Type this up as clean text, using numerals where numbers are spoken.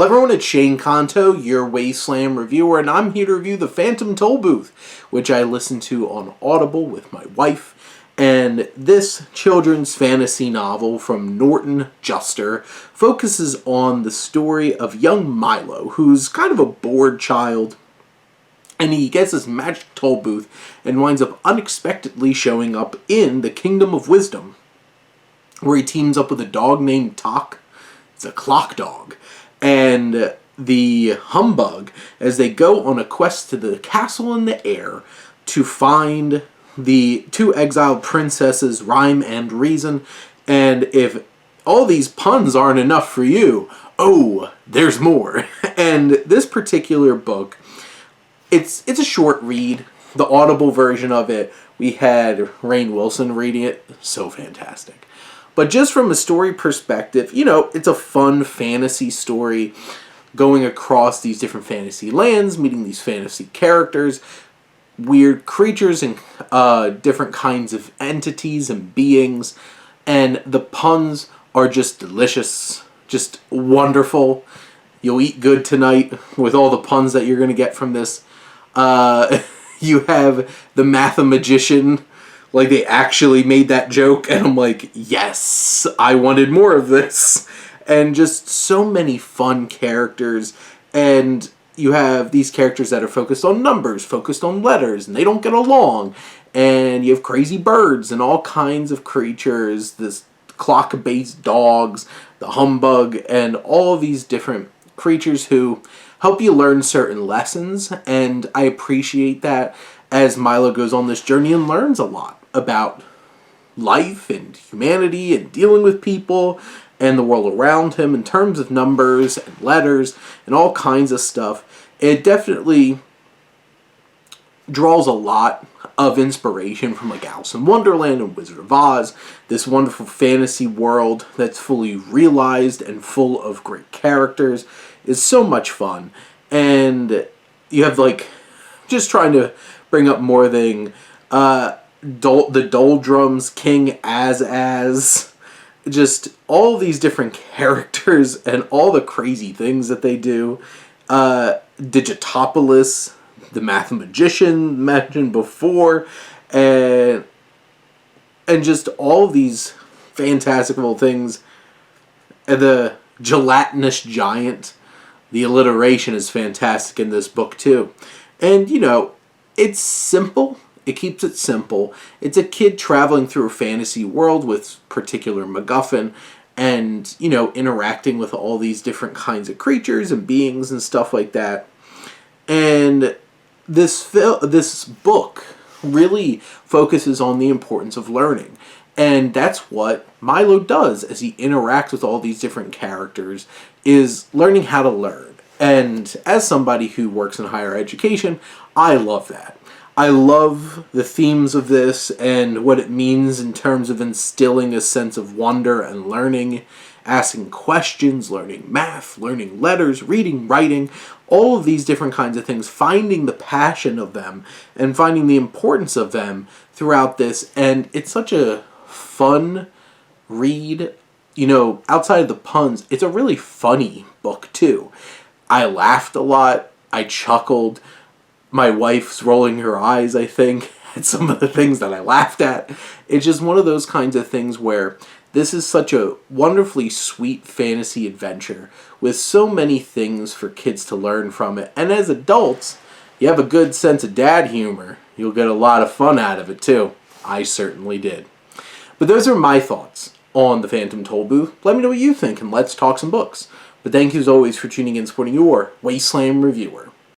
Hello everyone, it's Shane Kanto, your Wasteland reviewer, and I'm here to review The Phantom Tollbooth, which I listened to on Audible with my wife. And this children's fantasy novel from Norton Juster focuses on the story of young Milo, who's kind of a bored child, and he gets this magic toll booth and winds up unexpectedly showing up in the Kingdom of Wisdom, where he teams up with a dog named Tock. It's a clock dog. And the humbug, as they go on a quest to the castle in the air to find the two exiled princesses, Rhyme and Reason. And if all these puns aren't enough for you, oh, there's more. And this particular book, it's a short read. The Audible version of it, we had Rainn Wilson reading it. So fantastic. But just from a story perspective, you know, it's a fun fantasy story going across these different fantasy lands, meeting these fantasy characters, weird creatures, and different kinds of entities and beings. And the puns are just delicious, just wonderful. You'll eat good tonight with all the puns that you're going to get from this. You have the Mathemagician. Like, they actually made that joke, and I'm like, yes, I wanted more of this. And just so many fun characters, and you have these characters that are focused on numbers, focused on letters, and they don't get along. And you have crazy birds and all kinds of creatures, this clock-based dogs, the humbug, and all of these different creatures who help you learn certain lessons, and I appreciate that as Milo goes on this journey and learns a lot about life and humanity and dealing with people and the world around him in terms of numbers and letters and all kinds of stuff. It definitely draws a lot of inspiration from like Alice in Wonderland and Wizard of Oz, this wonderful fantasy world that's fully realized and full of great characters. Is so much fun. And you have like, just trying to bring up more than the Doldrums, King Az, just all these different characters and all the crazy things that they do. Digitopolis, the Mathemagician mentioned before, and just all these fantastical things. And the Gelatinous Giant, the alliteration is fantastic in this book too. And you know, it's simple. It keeps it simple. It's a kid traveling through a fantasy world with particular MacGuffin and, you know, interacting with all these different kinds of creatures and beings and stuff like that. And this book really focuses on the importance of learning. And that's what Milo does as he interacts with all these different characters, is learning how to learn. And as somebody who works in higher education, I love that. I love the themes of this and what it means in terms of instilling a sense of wonder and learning, asking questions, learning math, learning letters, reading, writing, all of these different kinds of things, finding the passion of them and finding the importance of them throughout this. And it's such a fun read. You know, outside of the puns, it's a really funny book too. I laughed a lot. I chuckled. My wife's rolling her eyes, I think, at some of the things that I laughed at. It's just one of those kinds of things where this is such a wonderfully sweet fantasy adventure with so many things for kids to learn from it. And as adults, you have a good sense of dad humor. You'll get a lot of fun out of it too. I certainly did. But those are my thoughts on The Phantom Tollbooth. Let me know what you think and let's talk some books. But thank you as always for tuning in and supporting your Wasteland reviewer.